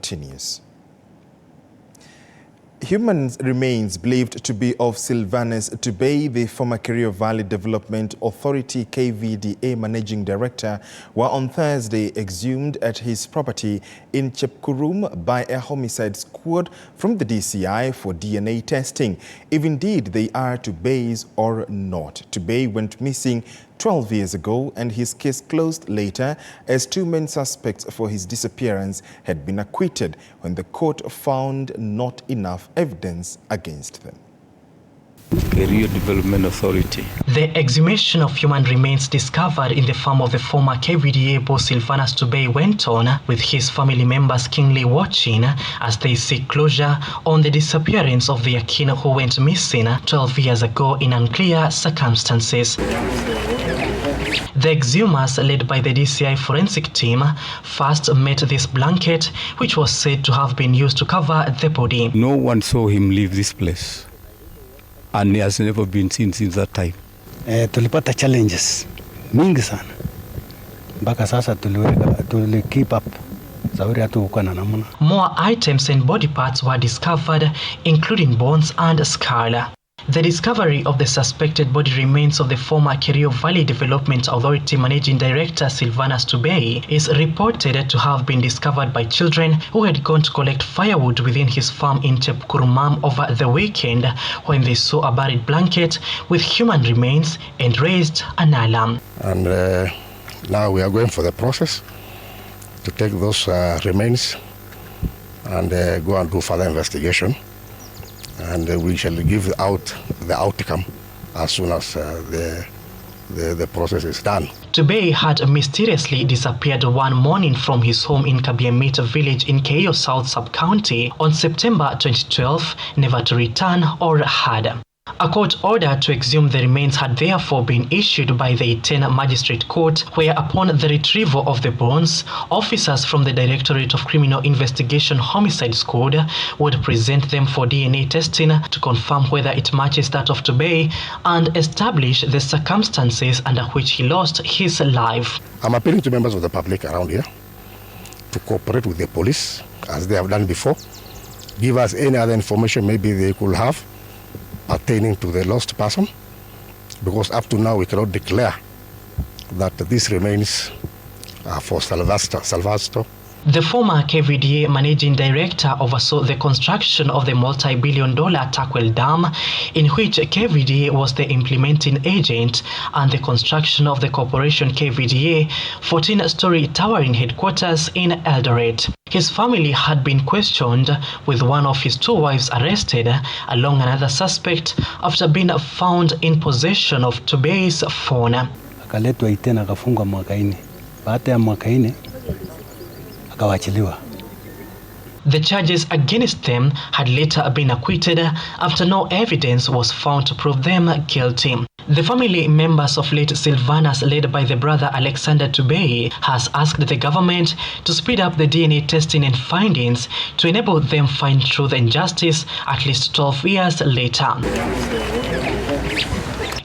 continues. Human remains believed to be of Silvanus Tubei, the former Kerio Valley Development Authority (KVDA) managing director, were on Thursday exhumed at his property in Chepkurmum by a homicide squad from the DCI for DNA testing, if indeed they are Tubei's or not. Tubei went missing 12 years ago, and his case closed later as two main suspects for his disappearance had been acquitted when the court found not enough evidence against them. Kerio Development Authority. The exhumation of human remains discovered in the farm of the former KVDA boss Silvanus Tubei went on, with his family members keenly watching as they seek closure on the disappearance of their kin who went missing 12 years ago in unclear circumstances. The exhumers, led by the DCI forensic team, first met this blanket, which was said to have been used to cover the body. No one saw him leave this place, and he has never been seen since that time. Tulipata challenges mingi sana mpaka sasa tuli keep up. More items and body parts were discovered, including bones and skull. The discovery of the suspected body remains of the former Kerio Valley Development Authority Managing Director Silvanus Tubei is reported to have been discovered by children who had gone to collect firewood within his farm in Chepkurmum over the weekend when they saw a buried blanket with human remains and raised an alarm. And now we are going for the process to take those remains and go and do further investigation. And we shall give out the outcome as soon as the process is done. Tubei had mysteriously disappeared one morning from his home in Kabiamit village in Kerio South Sub-County on September 2012, never to return or heard. A court order to exhume the remains had therefore been issued by the Itena Magistrate Court, where upon the retrieval of the bones, officers from the Directorate of Criminal Investigation Homicide Squad would present them for DNA testing to confirm whether it matches that of Tubei and establish the circumstances under which he lost his life. I'm appealing to members of the public around here to cooperate with the police as they have done before. Give us any other information maybe they could have pertaining to the lost person, because up to now we cannot declare that this remains for Silvanus. The former KVDA managing director oversaw the construction of the multi-billion-dollar Turkwell Dam, in which KVDA was the implementing agent, and the construction of the corporation KVDA 14-story towering headquarters in Eldoret. His family had been questioned, with one of his two wives arrested, along another suspect, after being found in possession of Tubei's phone. Akaletwa Itena akafungwa mwaka 4. Baada ya mwaka 4 akawachiliwa. The charges against them had later been acquitted after no evidence was found to prove them guilty. The family members of late Silvanus, led by the brother Alexander Tubei, has asked the government to speed up the DNA testing and findings to enable them find truth and justice at least 12 years later.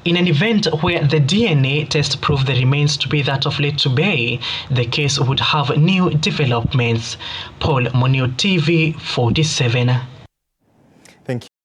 In an event where the DNA test proved the remains to be that of late Tubei, the case would have new developments. Paul Monio TV 47. Thank you.